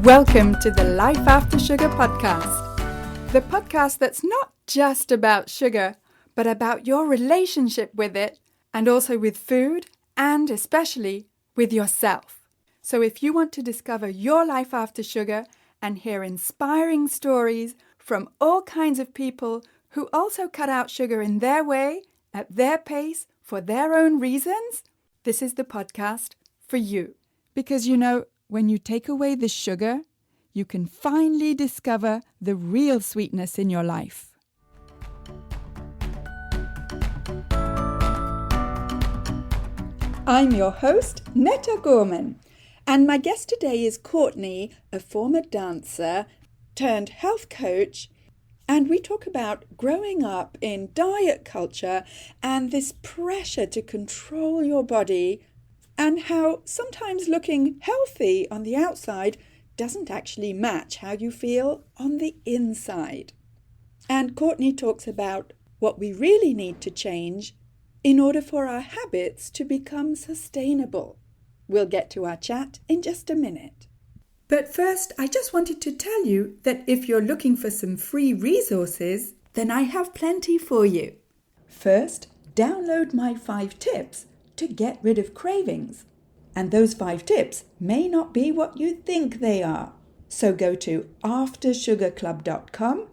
Welcome to the Life After Sugar podcast, the podcast that's not just about sugar, but about your relationship with it and also with food and especially with yourself. So if you want to discover your life after sugar and hear inspiring stories from all kinds of people who also cut out sugar in their way, at their pace, for their own reasons, this is the podcast for you. Because when you take away the sugar, you can finally discover the real sweetness in your life. I'm your host, Netta Gorman, and my guest today is Courtney, a former dancer turned health coach, and we talk about growing up in diet culture and this pressure to control your body and how sometimes looking healthy on the outside doesn't actually match how you feel on the inside. And Courtney talks about what we really need to change in order for our habits to become sustainable. We'll get to our chat in just a minute. But first, I just wanted to tell you that if you're looking for some free resources, then I have plenty for you. First, download my 5 tips to get rid of cravings. And those 5 tips may not be what you think they are. So go to aftersugarclub.com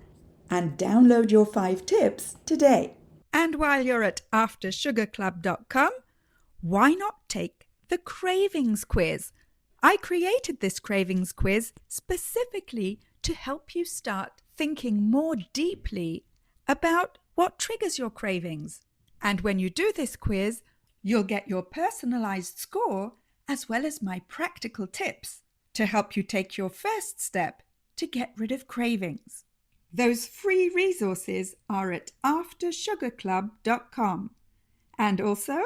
and download your 5 tips today. And while you're at aftersugarclub.com, why not take the cravings quiz? I created this cravings quiz specifically to help you start thinking more deeply about what triggers your cravings. And when you do this quiz, you'll get your personalized score as well as my practical tips to help you take your first step to get rid of cravings. Those free resources are at aftersugarclub.com. And also,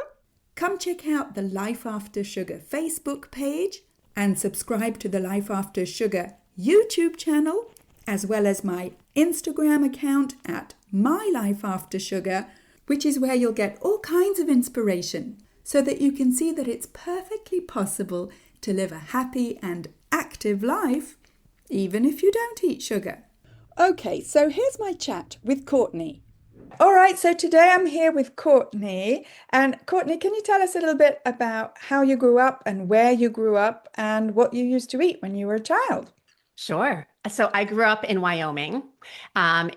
come check out the Life After Sugar Facebook page and subscribe to the Life After Sugar YouTube channel, as well as my Instagram account at My Life After Sugar, which is where you'll get all kinds of inspiration so that you can see that it's perfectly possible to live a happy and active life, even if you don't eat sugar. Okay, so here's my chat with Courtney. All right, so today I'm here with Courtney. And Courtney, can you tell us a little bit about how you grew up and where you grew up and what you used to eat when you were a child? Sure. So I grew up in Wyoming,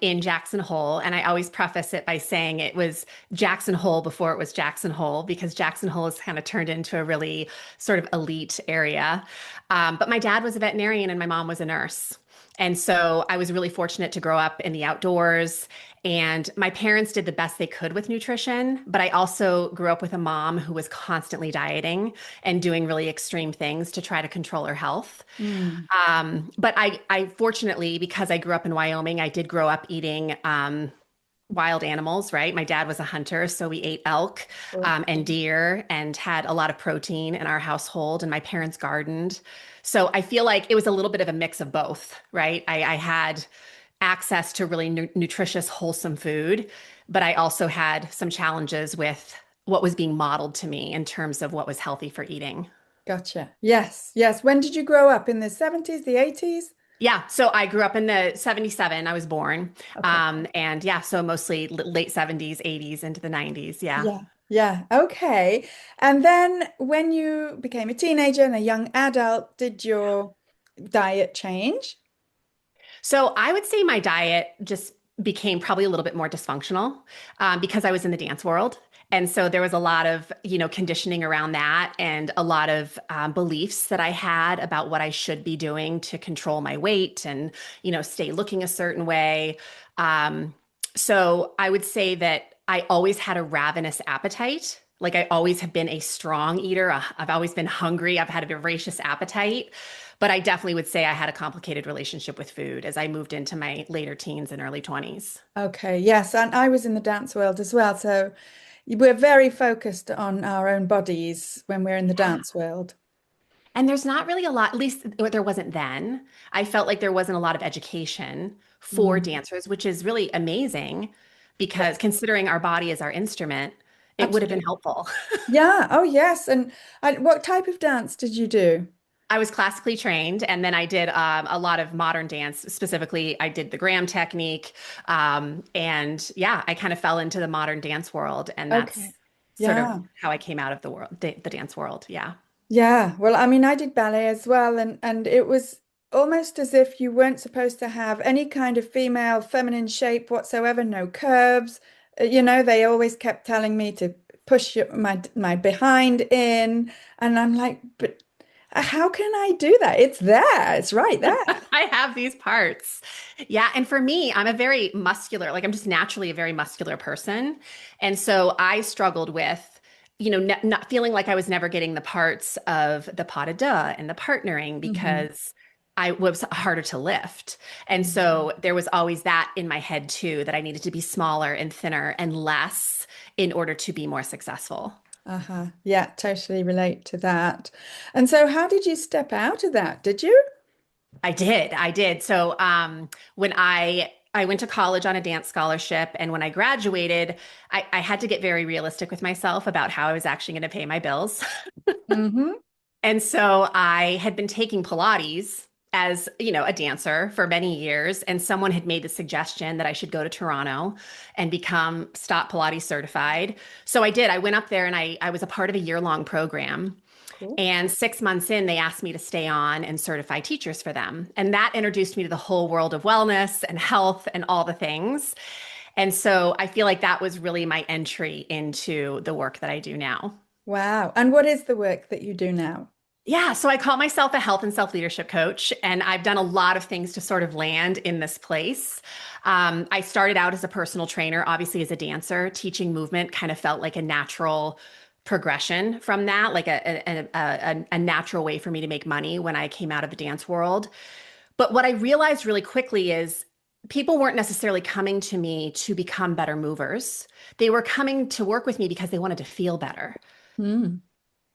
in Jackson Hole, and I always preface it by saying it was Jackson Hole before it was Jackson Hole, because Jackson Hole has kind of turned into a really sort of elite area. But my dad was a veterinarian and my mom was a nurse. And so I was really fortunate to grow up in the outdoors, and my parents did the best they could with nutrition. But I also grew up with a mom who was constantly dieting and doing really extreme things to try to control her health. But I fortunately, because I grew up in Wyoming, I did grow up eating wild animals, right? My dad was a hunter, so we ate elk and deer and had a lot of protein in our household, and my parents gardened. So I feel like it was a little bit of a mix of both, right? I had access to really nutritious, wholesome food, but I also had some challenges with what was being modeled to me in terms of what was healthy for eating. Gotcha. Yes, yes. When did you grow up? In the 70s, the 80s? Yeah, so I grew up in the 77, I was born. Okay. And yeah, so mostly late 70s, 80s into the 90s. Yeah. Yeah, yeah. Okay. And then when you became a teenager and a young adult, did your diet change? So I would say my diet just became probably a little bit more dysfunctional because I was in the dance world. And so there was a lot of, conditioning around that and a lot of beliefs that I had about what I should be doing to control my weight and, stay looking a certain way. So I would say that I always had a ravenous appetite. Like I always have been a strong eater. I've always been hungry. I've had a voracious appetite. But I definitely would say I had a complicated relationship with food as I moved into my later teens and early 20s. Okay, yes. And I was in the dance world as well. So we're very focused on our own bodies when we're in the Yeah. dance world. And there's not really a lot, at least there wasn't then. I felt like there wasn't a lot of education for Mm. dancers, which is really amazing because considering our body is our instrument, it would have been Absolutely. helpful. Yeah. Oh, yes. And what type of dance did you do? I was classically trained, and then I did a lot of modern dance. Specifically, I did the Graham technique, and yeah, I kind of fell into the modern dance world, and Okay. that's sort of Yeah. how I came out of the dance world. Yeah. Yeah. Well, I mean, I did ballet as well, and it was almost as if you weren't supposed to have any kind of female feminine shape whatsoever, no curves. They always kept telling me to push my behind in, and I'm like, but how can I do that? It's there. It's right there. I have these parts. Yeah. And for me, I'm a very muscular, like I'm just naturally a very muscular person. And so I struggled with, not feeling like I was never getting the parts of the pas de deux and the partnering Hmm. because I was harder to lift. And so there was always that in my head too, that I needed to be smaller and thinner and less in order to be more successful. Uh-huh. Yeah, totally relate to that. And so how did you step out of that? Did you? I did. So when I went to college on a dance scholarship, and when I graduated, I had to get very realistic with myself about how I was actually going to pay my bills. Hmm. And so I had been taking Pilates as, a dancer for many years, and someone had made the suggestion that I should go to Toronto and become Stop Pilates certified. So I did. I went up there and I was a part of a year-long program. Cool. And 6 months in, they asked me to stay on and certify teachers for them. And that introduced me to the whole world of wellness and health and all the things. And so I feel like that was really my entry into the work that I do now. Wow. And what is the work that you do now? Yeah, so I call myself a health and self leadership coach, and I've done a lot of things to sort of land in this place. I started out as a personal trainer, obviously as a dancer. Teaching movement kind of felt like a natural progression from that, like a natural way for me to make money when I came out of the dance world. But what I realized really quickly is people weren't necessarily coming to me to become better movers. They were coming to work with me because they wanted to feel better. Hmm.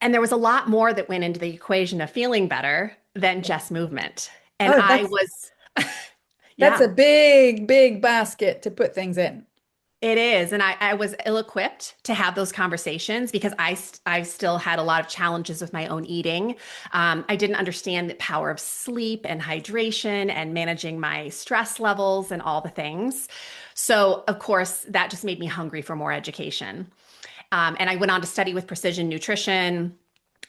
And there was a lot more that went into the equation of feeling better than just movement. And Oh, I that's was, that's yeah, a big, big basket to put things in. it is. And I was ill-equipped to have those conversations because I still had a lot of challenges with my own eating. I didn't understand the power of sleep and hydration and managing my stress levels and all the things. So, of course, that just made me hungry for more education. And I went on to study with precision nutrition.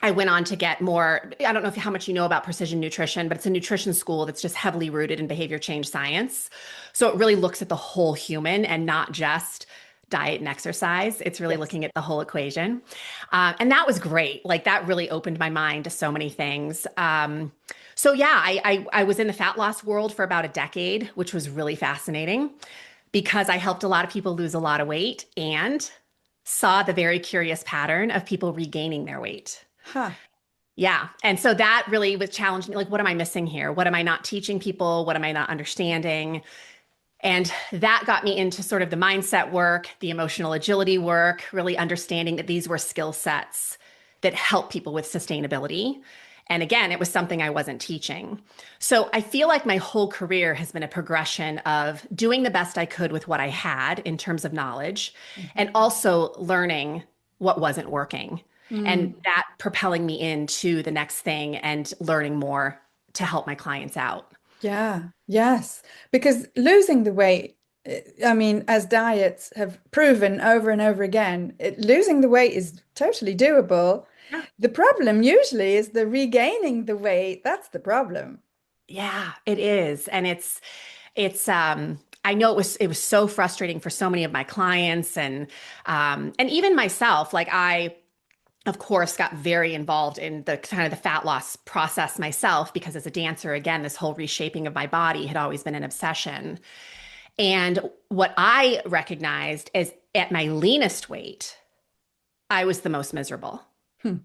I went on to get more. I don't know how much you know about precision nutrition, but it's a nutrition school that's just heavily rooted in behavior change science. So it really looks at the whole human and not just diet and exercise. It's really Yes. looking at the whole equation. And that was great. Like that really opened my mind to so many things. So yeah, I was in the fat loss world for about a decade, which was really fascinating because I helped a lot of people lose a lot of weight and saw the very curious pattern of people regaining their weight. Huh. Yeah. And so that really was challenging me. Like, what am I missing here? What am I not teaching people? What am I not understanding? And that got me into sort of the mindset work, the emotional agility work, really understanding that these were skill sets that help people with sustainability. And again, it was something I wasn't teaching. So I feel like my whole career has been a progression of doing the best I could with what I had in terms of knowledge and Mhm. also learning what wasn't working and Mm. that propelling me into the next thing and learning more to help my clients out. Yeah, yes. Because losing the weight, I mean, as diets have proven over and over again, losing the weight is totally doable. The problem usually is the regaining the weight. That's the problem. Yeah, it is. And it's I know it was so frustrating for so many of my clients and even myself. Like I of course got very involved in the kind of the fat loss process myself because as a dancer, again, this whole reshaping of my body had always been an obsession. And what I recognized is at my leanest weight, I was the most miserable. Hmm.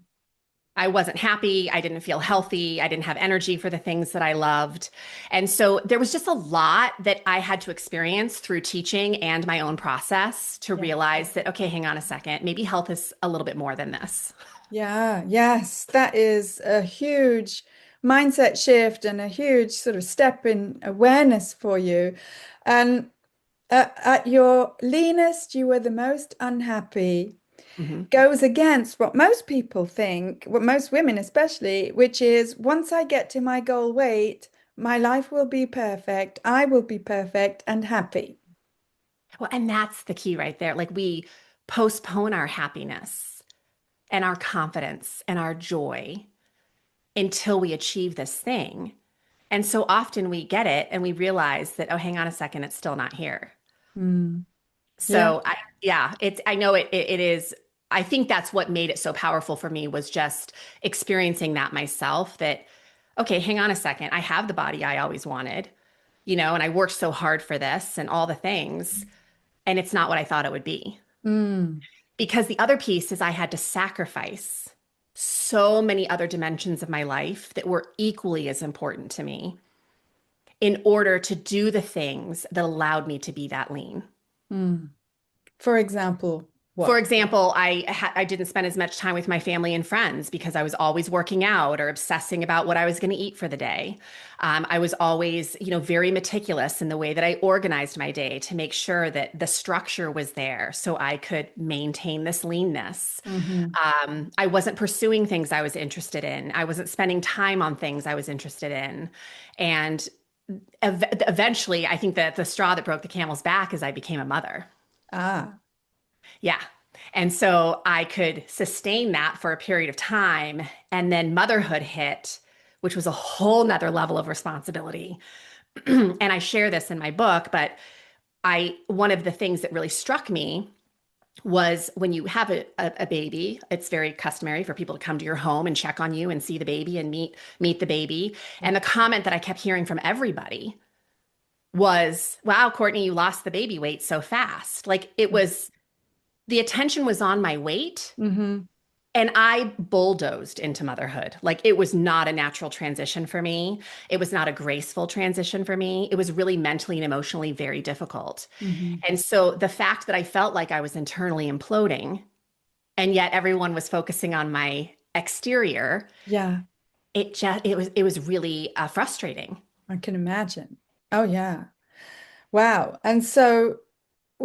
I wasn't happy. I didn't feel healthy. I didn't have energy for the things that I loved. And so there was just a lot that I had to experience through teaching and my own process to Yeah. realize that, okay, hang on a second. Maybe health is a little bit more than this. Yeah, yes, that is a huge mindset shift and a huge sort of step in awareness for you. And at your leanest, you were the most unhappy. Mhm. goes against what most people think, what most women especially, which is once I get to my goal weight, my life will be perfect, I will be perfect and happy. Well, and that's the key right there. Like we postpone our happiness and our confidence and our joy until we achieve this thing. And so often we get it and we realize that, oh, hang on a second, it's still not here. Mm. Yeah. So yeah, I know it is. I think that's what made it so powerful for me was just experiencing that myself that, okay, hang on a second. I have the body I always wanted, and I worked so hard for this and all the things, and it's not what I thought it would be. Mm. Because the other piece is I had to sacrifice so many other dimensions of my life that were equally as important to me in order to do the things that allowed me to be that lean. Mm. For example, For what? example, I didn't spend as much time with my family and friends because I was always working out or obsessing about what I was going to eat for the day. I was always, very meticulous in the way that I organized my day to make sure that the structure was there so I could maintain this leanness. Hmm. I wasn't pursuing things I was interested in. I wasn't spending time on things I was interested in. And eventually, I think that the straw that broke the camel's back is I became a mother. Ah. Yeah. And so I could sustain that for a period of time. And then motherhood hit, which was a whole nother level of responsibility. And I share this in my book, but one of the things that really struck me was when you have a baby, it's very customary for people to come to your home and check on you and see the baby and meet the baby. Yeah. And the comment that I kept hearing from everybody was, wow, Courtney, you lost the baby weight so fast. Like it was the attention was on my weight Hmm. and I bulldozed into motherhood. Like it was not a natural transition for me. It was not a graceful transition for me. It was really mentally and emotionally very difficult. Hmm. And so the fact that I felt like I was internally imploding and yet everyone was focusing on my exterior, Yeah, it was really frustrating. I can imagine. Oh, yeah. Wow. And so,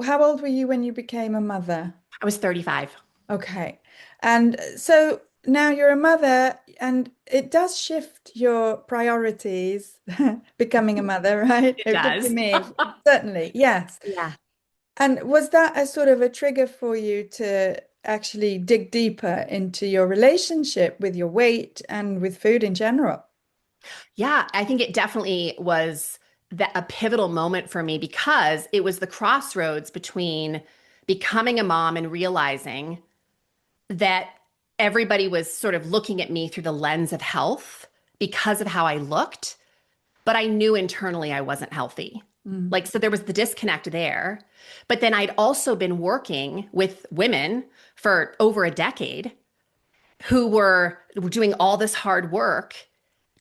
how old were you when you became a mother? I was 35. Okay. And so now you're a mother, and it does shift your priorities, becoming a mother, right? It It did for does. me, certainly. Yes. Yeah. And was that a sort of a trigger for you to actually dig deeper into your relationship with your weight and with food in general? Yeah, I think it definitely was a pivotal moment for me because it was the crossroads between becoming a mom and realizing that everybody was sort of looking at me through the lens of health because of how I looked, but I knew internally I wasn't healthy. Mm. Like, so there was the disconnect there. But then I'd also been working with women for over a decade who were doing all this hard work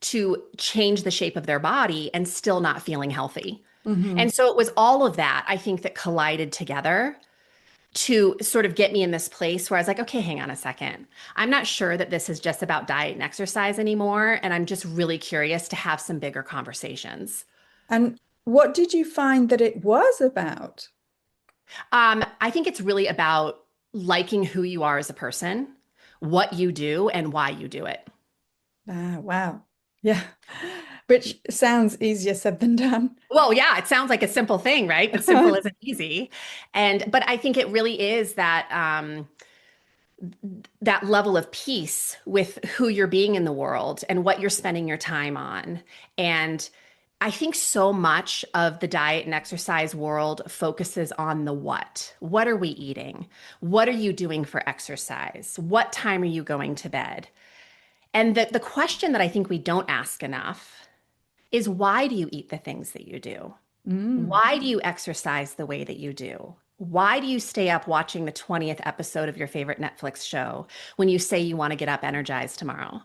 to change the shape of their body and still not feeling healthy. Hmm. And so it was all of that, I think, that collided together to sort of get me in this place where I was like, okay, hang on a second. I'm not sure that this is just about diet and exercise anymore. And I'm just really curious to have some bigger conversations. And what did you find that it was about? I think it's really about liking who you are as a person, what you do, and why you do it. Ah, wow. Yeah. Which sounds easier said than done. Well, yeah, it sounds like a simple thing, right? But simple isn't easy. But I think it really is that level of peace with who you're being in the world and what you're spending your time on. And I think so much of the diet and exercise world focuses on the what. What are we eating? What are you doing for exercise? What time are you going to bed? And the question that I think we don't ask enough is why do you eat the things that you do? Mm. Why do you exercise the way that you do? Why do you stay up watching the 20th episode of your favorite Netflix show when you say you want to get up energized tomorrow?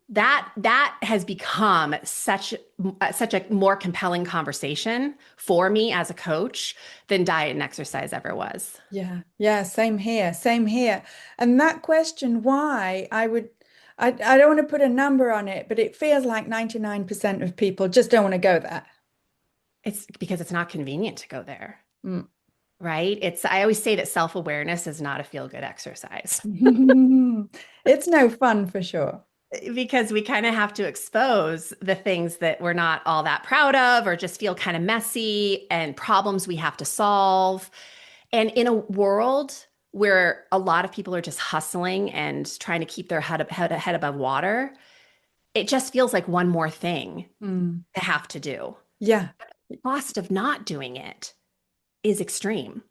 That has become such a more compelling conversation for me as a coach than diet and exercise ever was. Yeah. Yeah. Same here. Same here. And that question, why, I don't want to put a number on it, but it feels like 99% of people just don't want to go there. It's because it's not convenient to go there. Mm. right? I always say that self-awareness is not a feel-good exercise It's no fun for sure. because we kind of have to expose the things that we're not all that proud of or just feel kind of messy and problems we have to solve. And in a world where a lot of people are just hustling and trying to keep their head above water, it just feels like one more thing Mm. to have to do. Yeah. The cost of not doing it is extreme.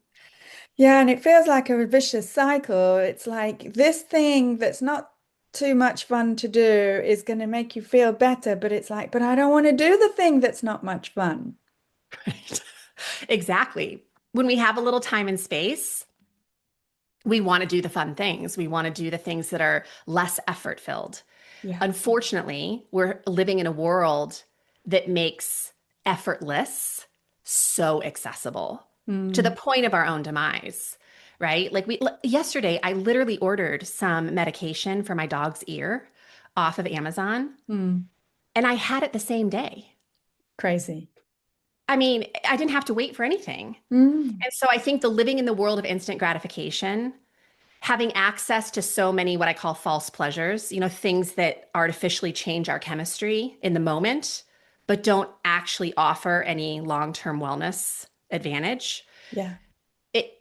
Yeah, and it feels like a vicious cycle. It's like this thing that's not too much fun to do is going to make you feel better, but it's like, but I don't want to do the thing that's not much fun. Right? Exactly. When we have a little time and space, we want to do the fun things. We want to do the things that are less effort filled. Yeah. Unfortunately, we're living in a world that makes effortless so accessible to the Mm, point of our own demise, right? Like yesterday, I literally ordered some medication for my dog's ear off of Amazon, mm, and I had it the same day. crazy. I mean, I didn't have to wait for anything. Mm, And so I think the living in the world of instant gratification, having access to so many what I call false pleasures, things that artificially change our chemistry in the moment, but don't actually offer any long-term wellness advantage. yeah.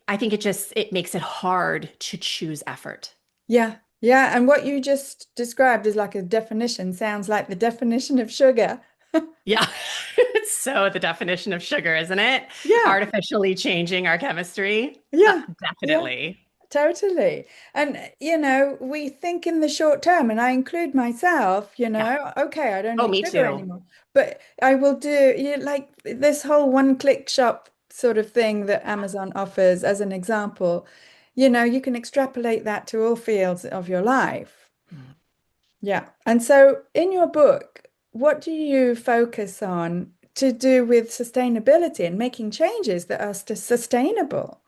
I think it makes it hard to choose effort. Yeah. Yeah. And what you just described is like a definition, sounds like the definition of sugar. Yeah. It's so the definition of sugar, isn't it? Yeah. Artificially changing our chemistry. Yeah. Yeah. Definitely. Totally. And, we think in the short term, and I include myself, Yeah. okay, I don't Oh, eat me sugar too. anymore, but I will do, like this whole one-click shop sort of thing that Amazon offers as an example. You can extrapolate that to all fields of your life. Yeah. And so in your book, what do you focus on to do with sustainability and making changes that are sustainable?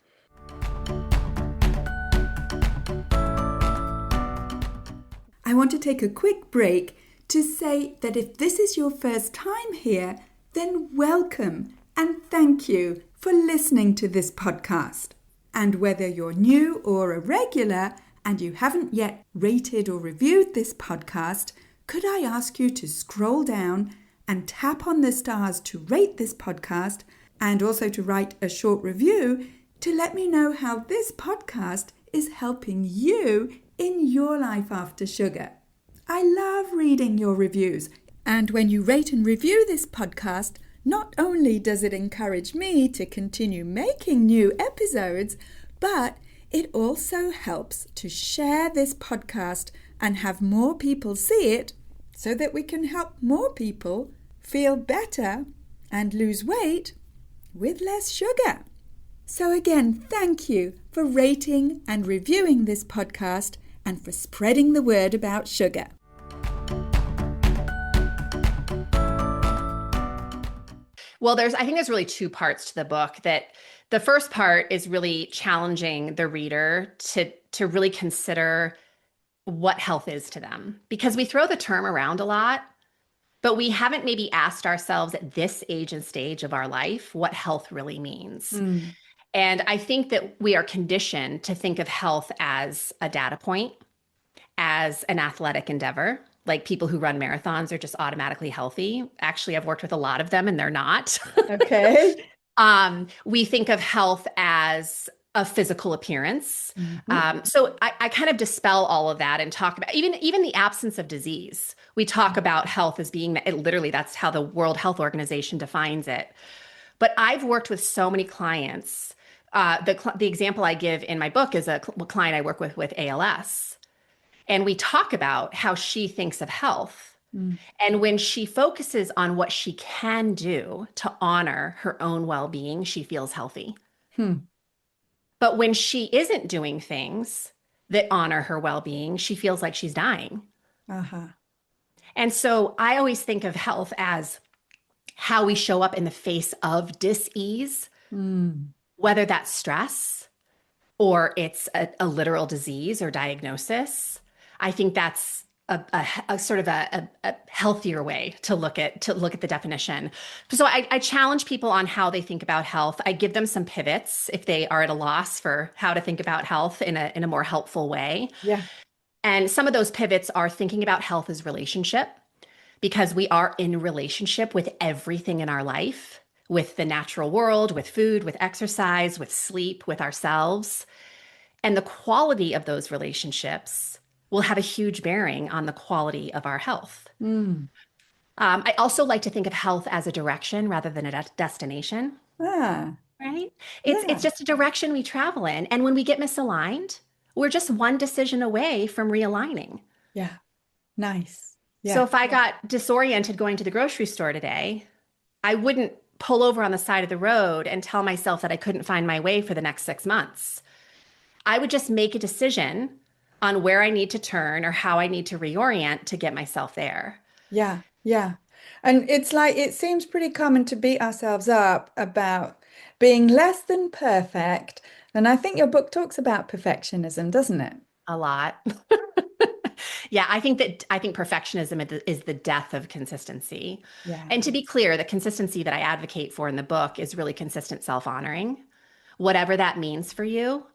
I want to take a quick break to say that if this is your first time here, then welcome and thank you for listening to this podcast. And whether you're new or a regular and you haven't yet rated or reviewed this podcast, could I ask you to scroll down and tap on the stars to rate this podcast and also to write a short review to let me know how this podcast is helping you in your life after sugar. I love reading your reviews. And when you rate and review this podcast, not only does it encourage me to continue making new episodes, but it also helps to share this podcast and have more people see it so that we can help more people feel better and lose weight with less sugar. So again, thank you for rating and reviewing this podcast and for spreading the word about sugar. Well, I think there's really two parts to the book. That the first part is really challenging the reader to really consider what health is to them, because we throw the term around a lot, but we haven't maybe asked ourselves at this age and stage of our life what health really means. Mm, And I think that we are conditioned to think of health as a data point, as an athletic endeavor. Like people who run marathons are just automatically healthy. Actually, I've worked with a lot of them and they're not. okay. We think of health as a physical appearance. Mhm. So I kind of dispel all of that and talk about even the absence of disease. We talk about health as being literally that's how the World Health Organization defines it. But I've worked with so many clients. The example I give in my book is a client I work with ALS. And we talk about how she thinks of health. Mm. And when she focuses on what she can do to honor her own well being, she feels healthy. Hmm. But when she isn't doing things that honor her well being, she feels like she's dying. Uh-huh. And so I always think of health as how we show up in the face of dis-ease, Mm. whether that's stress or it's a literal disease or diagnosis. I think that's a sort of a healthier way to look at the definition. So I challenge people on how they think about health. I give them some pivots if they are at a loss for how to think about health in a more helpful way. Yeah. And some of those pivots are thinking about health as relationship, because we are in relationship with everything in our life, with the natural world, with food, with exercise, with sleep, with ourselves. And the quality of those relationships will have a huge bearing on the quality of our health. Mm. I also like to think of health as a direction rather than a destination, Ah, right? It's yeah. just a direction we travel in. And when we get misaligned, we're just one decision away from realigning. Yeah. Nice. So Yeah. if I got disoriented going to the grocery store today, I wouldn't pull over on the side of the road and tell myself that I couldn't find my way for the next 6 months. I would just make a decision on where I need to turn or how I need to reorient to get myself there. Yeah. Yeah. And it's like it seems pretty common to beat ourselves up about being less than perfect. And I think your book talks about perfectionism, doesn't it? A lot. Yeah, I think perfectionism is the death of consistency. Yeah. And to be clear, the consistency that I advocate for in the book is really consistent self-honoring, whatever that means for you.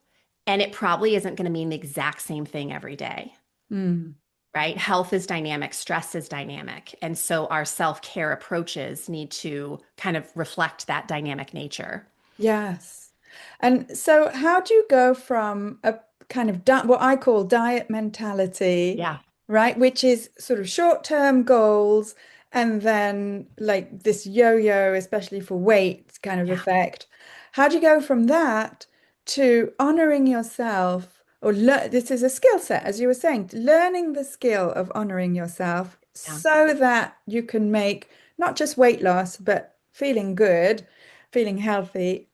And it probably isn't going to mean the exact same thing every day, Mm. right? Health is dynamic, stress is dynamic. And so our self-care approaches need to kind of reflect that dynamic nature. Yes. And so, how do you go from a kind of di what I call diet mentality, Yeah. right, which is sort of short-term goals, and then like this yo-yo, especially for weight kind of Yeah. effect? How do you go from that to honoring yourself, or this is a skill set, as you were saying, learning the skill of honoring yourself Yeah. so that you can make not just weight loss, but feeling good, feeling healthy,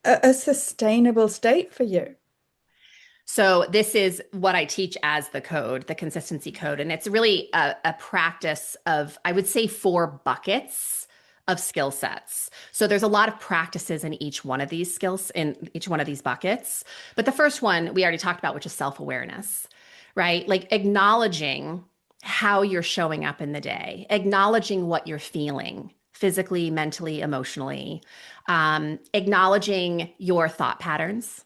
a sustainable state for you. So this is what I teach as the code, the consistency code. And it's really a practice of, I would say, 4 buckets of skill sets. So there's a lot of practices in each one of these skills, in each one of these buckets. But the first one we already talked about, which is self-awareness, right? Like acknowledging how you're showing up in the day, acknowledging what you're feeling physically, mentally, emotionally, acknowledging your thought patterns.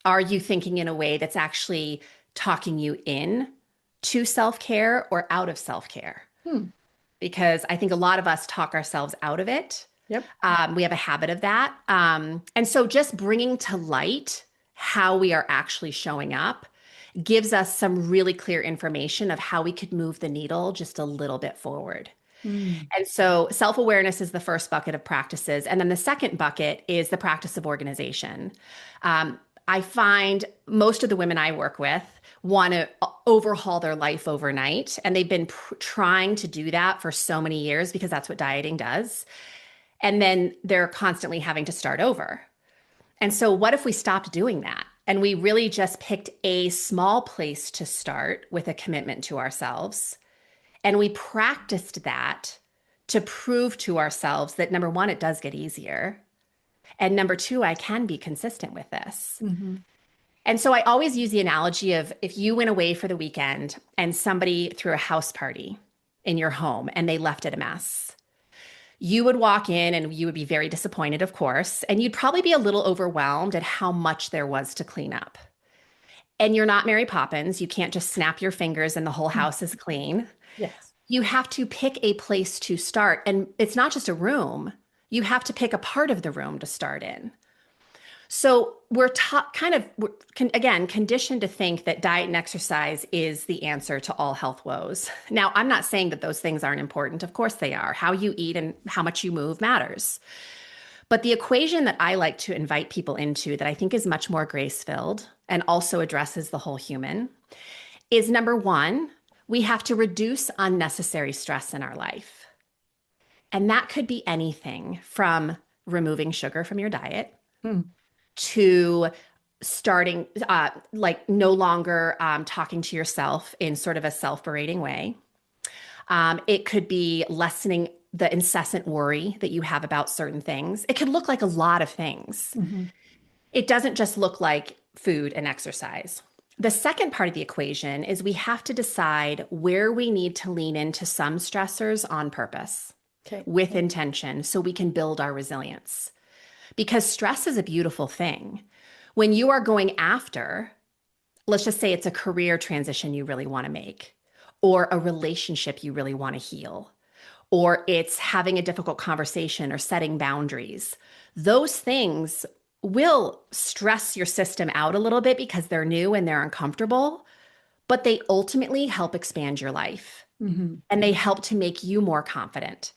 Are you thinking in a way that's actually talking you in to self-care or out of self-care? Hmm. Because I think a lot of us talk ourselves out of it. Yep. We have a habit of that. And so just bringing to light how we are actually showing up gives us some really clear information of how we could move the needle just a little bit forward. Mm. And so self awareness is the first bucket of practices. And then the second bucket is the practice of organization. I find most of the women I work with want to overhaul their life overnight. And they've been trying to do that for so many years because that's what dieting does. And then they're constantly having to start over. And so, what if we stopped doing that? And we really just picked a small place to start with a commitment to ourselves. And we practiced that to prove to ourselves that number one, it does get easier. And number two, I can be consistent with this. Hmm. And so I always use the analogy of if you went away for the weekend and somebody threw a house party in your home and they left it a mess, you would walk in and you would be very disappointed, of course, and you'd probably be a little overwhelmed at how much there was to clean up. And you're not Mary Poppins. You can't just snap your fingers and the whole house is clean. Yes. You have to pick a place to start. And it's not just a room, you have to pick a part of the room to start in. So we're again conditioned to think that diet and exercise is the answer to all health woes. Now, I'm not saying that those things aren't important. Of course they are. How you eat and how much you move matters. But the equation that I like to invite people into that I think is much more grace-filled and also addresses the whole human is number one, we have to reduce unnecessary stress in our life. And that could be anything from removing sugar from your diet Hmm. to starting like no longer talking to yourself in sort of a self-berating way. It could be lessening the incessant worry that you have about certain things. It could look like a lot of things. Hmm. It doesn't just look like food and exercise. The second part of the equation is we have to decide where we need to lean into some stressors on purpose Okay. with intention so we can build our resilience. Because stress is a beautiful thing. When you are going after, let's just say it's a career transition you really want to make, or a relationship you really want to heal, or it's having a difficult conversation or setting boundaries. Those things will stress your system out a little bit because they're new and they're uncomfortable, but they ultimately help expand your life Hmm. and they help to make you more confident.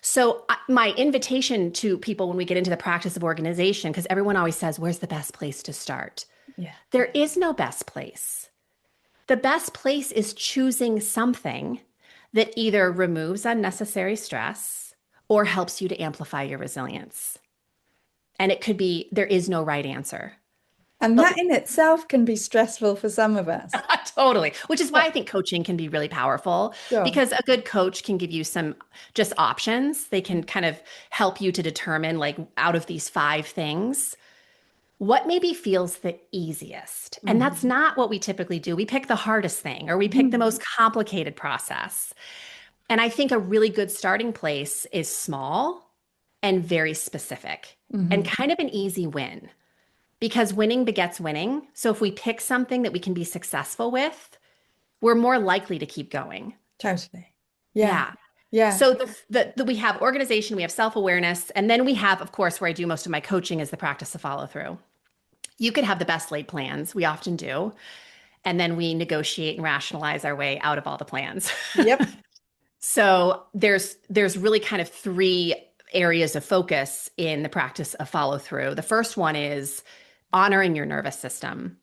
So, my invitation to people when we get into the practice of organization, because everyone always says, where's the best place to start? Yeah. There is no best place. The best place is choosing something that either removes unnecessary stress or helps you to amplify your resilience. And it could be there is no right answer. And But that in itself can be stressful for some of us. totally, which is why Yeah. I think coaching can be really powerful Sure. because a good coach can give you some just options. They can kind of help you to determine, like, out of these five things, what maybe feels the easiest. And that's Hmm. not what we typically do. We pick the hardest thing or we pick the Hmm. most complicated process. And I think a really good starting place is small and very specific and Hmm. kind of an easy win because winning begets winning. So if we pick something that we can be successful with, we're more likely to keep going. Totally. Yeah. Yeah. Yeah. So we have organization, we have self-awareness, and then we have, of course, where I do most of my coaching is the practice of follow through. You could have the best laid plans. We often do. And then we negotiate and rationalize our way out of all the plans. Yep. So there's really kind of three areas of focus in the practice of follow through. The first one is honoring your nervous system.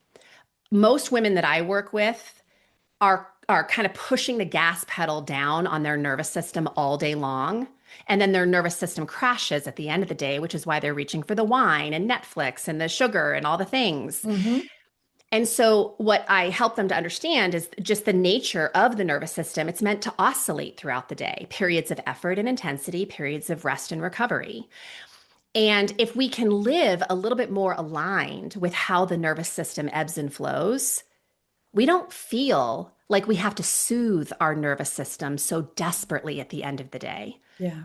Most women that I work with are kind of pushing the gas pedal down on their nervous system all day long. And then their nervous system crashes at the end of the day, which is why they're reaching for the wine and Netflix and the sugar and all the things. Hmm. And so, what I help them to understand is just the nature of the nervous system. It's meant to oscillate throughout the day, periods of effort and intensity, periods of rest and recovery. And if we can live a little bit more aligned with how the nervous system ebbs and flows, we don't feel like we have to soothe our nervous system so desperately at the end of the day. Yeah.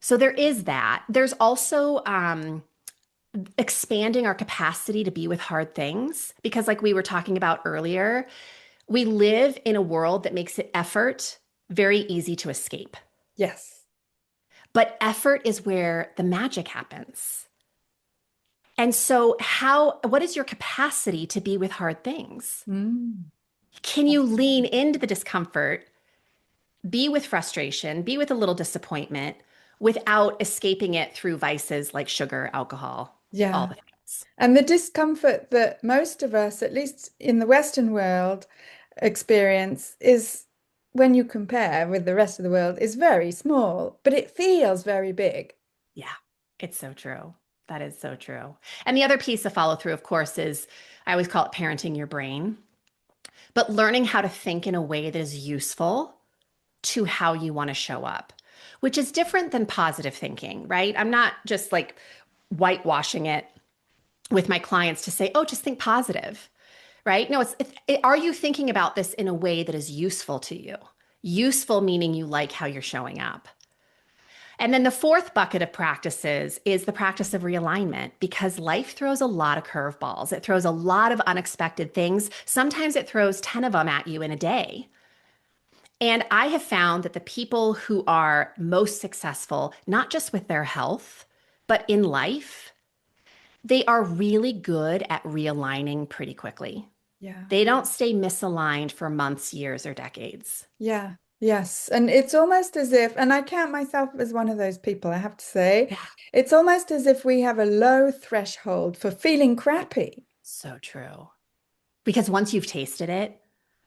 So, there is that. There's also expanding our capacity to be with hard things, because, like we were talking about earlier, we live in a world that makes it effort very easy to escape. Yes. But effort is where the magic happens. And so, what is your capacity to be with hard things? Mm. Can you lean into the discomfort, be with frustration, be with a little disappointment without escaping it through vices like sugar, alcohol, all Yeah. the things? And the discomfort that most of us, at least in the Western world, experience is when you compare with the rest of the world is very small, but it feels very big. Yeah, it's so true. That is so true. And the other piece of follow through, of course, is I always call it parenting your brain, but learning how to think in a way that is useful to how you want to show up, which is different than positive thinking, right? I'm not just like whitewashing it with my clients to say, oh, just think positive, right? No, are you thinking about this in a way that is useful to you? Useful meaning you like how you're showing up. And then the fourth bucket of practices is the practice of realignment, because life throws a lot of curveballs. It throws a lot of unexpected things. Sometimes it throws 10 of them at you in a day. And I have found that the people who are most successful, not just with their health, but in life, they are really good at realigning pretty quickly. Yeah. They don't stay misaligned for months, years, or decades. Yeah. Yes. And it's almost as if, and I count myself as one of those people, I have to say, Yeah, it's almost as if we have a low threshold for feeling crappy. so true. Because once you've tasted it,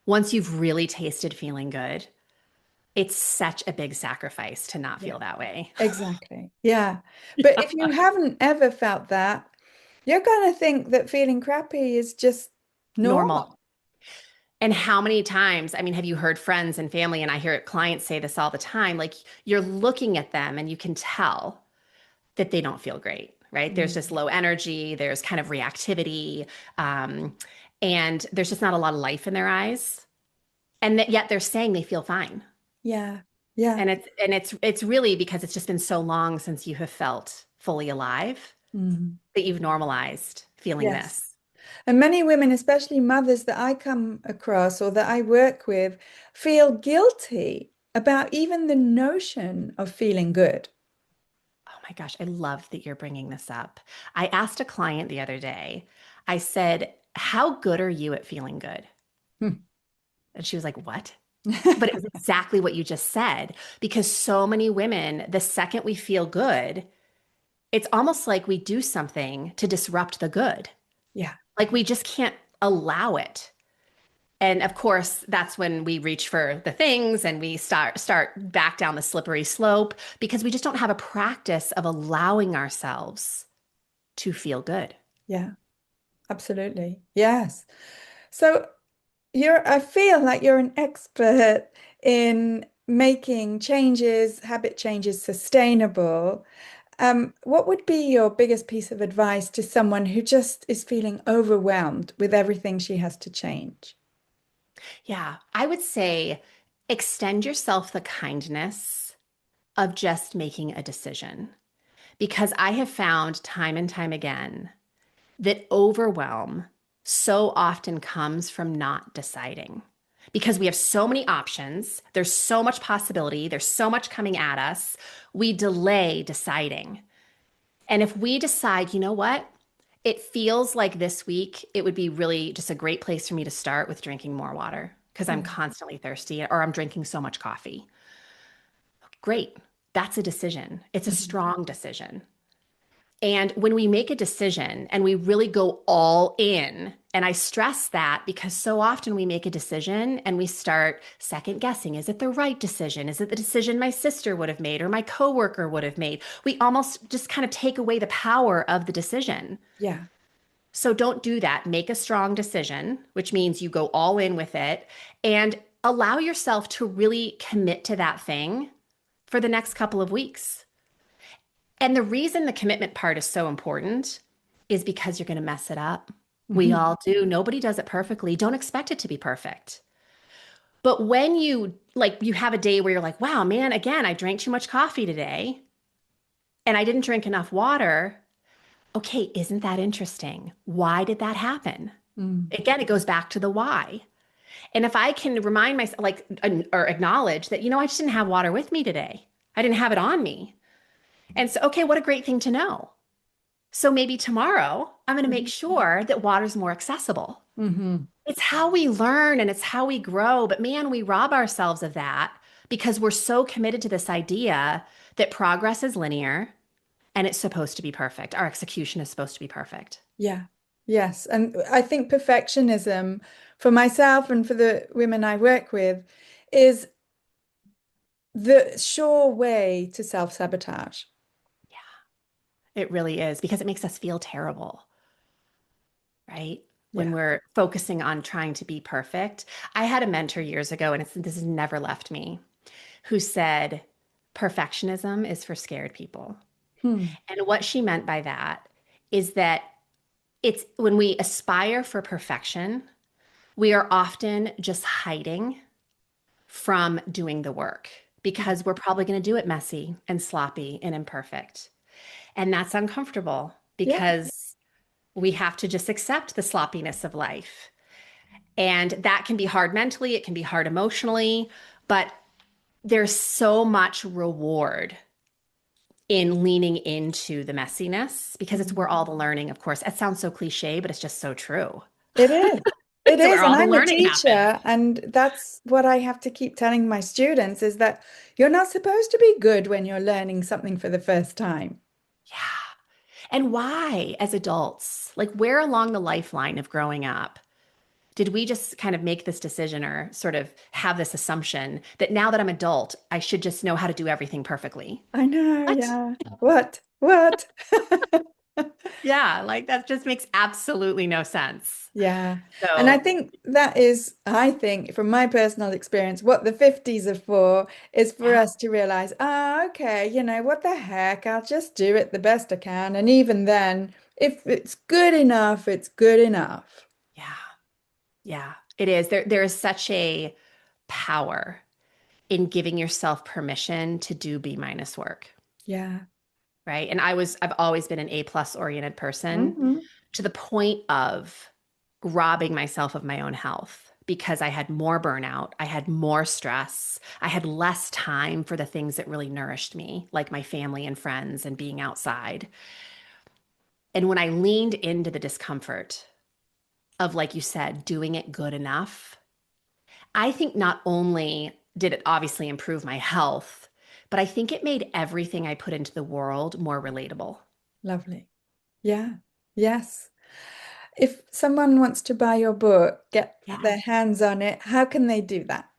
once you've really tasted feeling good, it's such a big sacrifice to not Yeah. feel that way. Exactly. Yeah. But if you haven't ever felt that, you're going to think that feeling crappy is just Normal. normal. And how many times, I mean, have you heard friends and family, and I hear clients say this all the time, like you're looking at them and you can tell that they don't feel great, right? There's just Mm. low energy, there's kind of reactivity. Um, and there's just not a lot of life in their eyes. And that yet they're saying they feel fine. Yeah. Yeah. And it's really because it's just been so long since you have felt fully alive Mhm. that you've normalized feeling Yes. this. And many women, especially mothers that I come across or that I work with, feel guilty about even the notion of feeling good. Oh my gosh, I love that you're bringing this up. I asked a client the other day, I said, "How good are you at feeling good?" Hmm. And she was like, "What?" But it was exactly what you just said, because so many women, the second we feel good, it's almost like we do something to disrupt the good. Yeah. Like we just can't allow it. And of course, that's when we reach for the things and we start back down the slippery slope because we just don't have a practice of allowing ourselves to feel good. Yeah. Absolutely. Yes. So I feel like you're an expert in making changes, habit changes sustainable. What would be your biggest piece of advice to someone who just is feeling overwhelmed with everything she has to change? Yeah, I would say extend yourself the kindness of just making a decision because I have found time and time again that overwhelm so often comes from not deciding because we have so many options. There's so much possibility. There's so much coming at us. We delay deciding. And if we decide, you know what? It feels like this week it would be really just a great place for me to start with drinking more water because I'm Mm, constantly thirsty or I'm drinking so much coffee. Great. That's a decision. It's a mhm. strong decision. And when we make a decision and we really go all in, and I stress that because so often we make a decision and we start second guessing. Is it the right decision? Is it the decision my sister would have made or my coworker would have made? We almost just kind of take away the power of the decision. Yeah. So don't do that. Make a strong decision, which means you go all in with it and allow yourself to really commit to that thing for the next couple of weeks. And the reason the commitment part is so important is because you're going to mess it up. We Mhm. all do. Nobody does it perfectly. Don't expect it to be perfect. But when you have a day where you're like, wow, man, again, I drank too much coffee today and I didn't drink enough water. Okay, isn't that interesting? Why did that happen? Mm, Again, it goes back to the why. And if I can remind myself, or acknowledge that, I just didn't have water with me today. I didn't have it on me. And so, okay, what a great thing to know. So maybe tomorrow I'm going to make mhm. sure that water's more accessible. Mhm. It's how we learn and it's how we grow. But man, we rob ourselves of that because we're so committed to this idea that progress is linear and it's supposed to be perfect. Our execution is supposed to be perfect. Yeah. Yes. And I think perfectionism for myself and for the women I work with is the sure way to self-sabotage. Yeah, it really is because it makes us feel terrible, right? When Yeah. we're focusing on trying to be perfect. I had a mentor years ago, and this has never left me, who said, perfectionism is for scared people. Hmm. And what she meant by that is that it's when we aspire for perfection, we are often just hiding from doing the work because we're probably going to do it messy and sloppy and imperfect. And that's uncomfortable Yeah. because we have to just accept the sloppiness of life. And that can be hard mentally, it can be hard emotionally, but there's so much reward in leaning into the messiness because it's Mhm. where all the learning, of course, it sounds so cliche, but it's just so true. It is. It It's is. where And all the I'm a learning happens. teacher, and that's what I have to keep telling my students is that you're not supposed to be good when you're learning something for the first time. Yeah. And why, as adults, like where along the lifeline of growing up, did we just kind of make this decision or sort of have this assumption that now that I'm adult, I should just know how to do everything perfectly? I know, What? yeah. What? What? Yeah, like that just makes absolutely no sense. Yeah. And I So, think that is, I think, from my personal experience, what the 50s are for is for yeah, us to realize, okay, what the heck? I'll just do it the best I can. And even then, if it's good enough, it's good enough. yeah. Yeah, it is. There is such a power in giving yourself permission to do B minus work, Yeah. right? And I've always been an A plus oriented person Hmm. to the point of robbing myself of my own health because I had more burnout, I had more stress, I had less time for the things that really nourished me, like my family and friends and being outside. And when I leaned into the discomfort of, like you said, doing it good enough, I think not only did it obviously improve my health, but I think it made everything I put into the world more relatable. Lovely. Yeah. Yes. If someone wants to buy your book, get Yeah. their hands on it, how can they do that?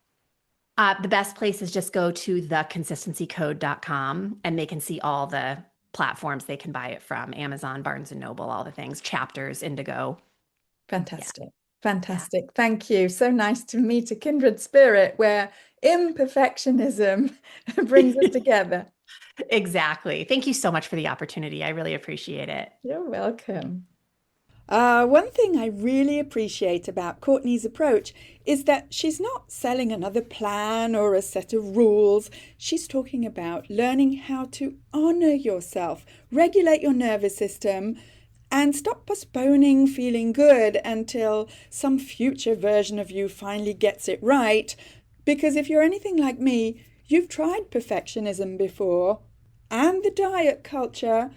The best place is just go to theconsistencycode.com and they can see all the platforms they can buy it from: Amazon, Barnes and Noble, all the things, Chapters, Indigo. Yeah. Fantastic. Yeah. Fantastic. Thank you. So nice to meet a kindred spirit where imperfectionism brings us together. Exactly. Thank you so much for the opportunity. I really appreciate it. You're welcome. One thing I really appreciate about Courtney's approach is that she's not selling another plan or a set of rules. She's talking about learning how to honor yourself, regulate your nervous system, and stop postponing feeling good until some future version of you finally gets it right. Because if you're anything like me, you've tried perfectionism before and the diet culture,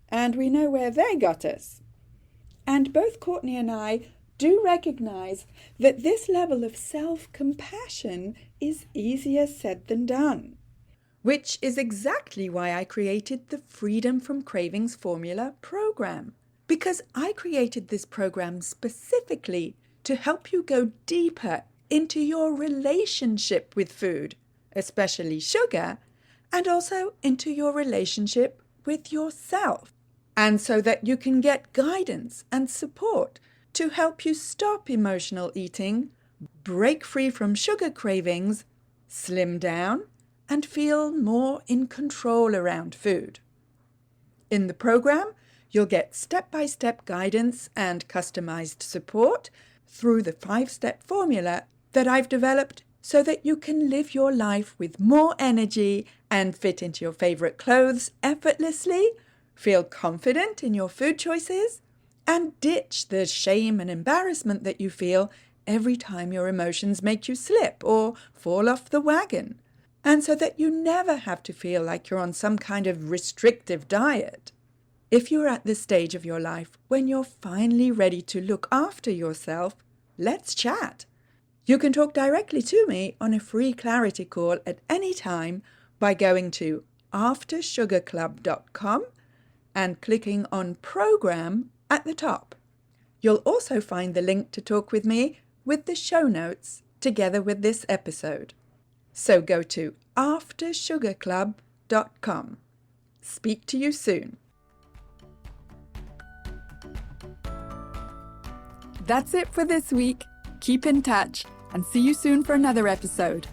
and we know where they got us. And both Courtney and I do recognize that this level of self compassion is easier said than done. Which is exactly why I created the Freedom from Cravings Formula program. Because I created this program specifically to help you go deeper into your relationship with food, especially sugar, and also into your relationship with yourself. And so that you can get guidance and support to help you stop emotional eating, break free from sugar cravings, slim down, and feel more in control around food. In the program, you'll get step-by-step guidance and customized support through the 5-step formula that I've developed so that you can live your life with more energy and fit into your favorite clothes effortlessly, feel confident in your food choices, and ditch the shame and embarrassment that you feel every time your emotions make you slip or fall off the wagon, and so that you never have to feel like you're on some kind of restrictive diet. If you're at the stage of your life when you're finally ready to look after yourself, let's chat. You can talk directly to me on a free clarity call at any time by going to aftersugarclub.com and clicking on Program at the top. You'll also find the link to talk with me with the show notes together with this episode. So go to aftersugarclub.com. Speak to you soon. That's it for this week. Keep in touch and see you soon for another episode.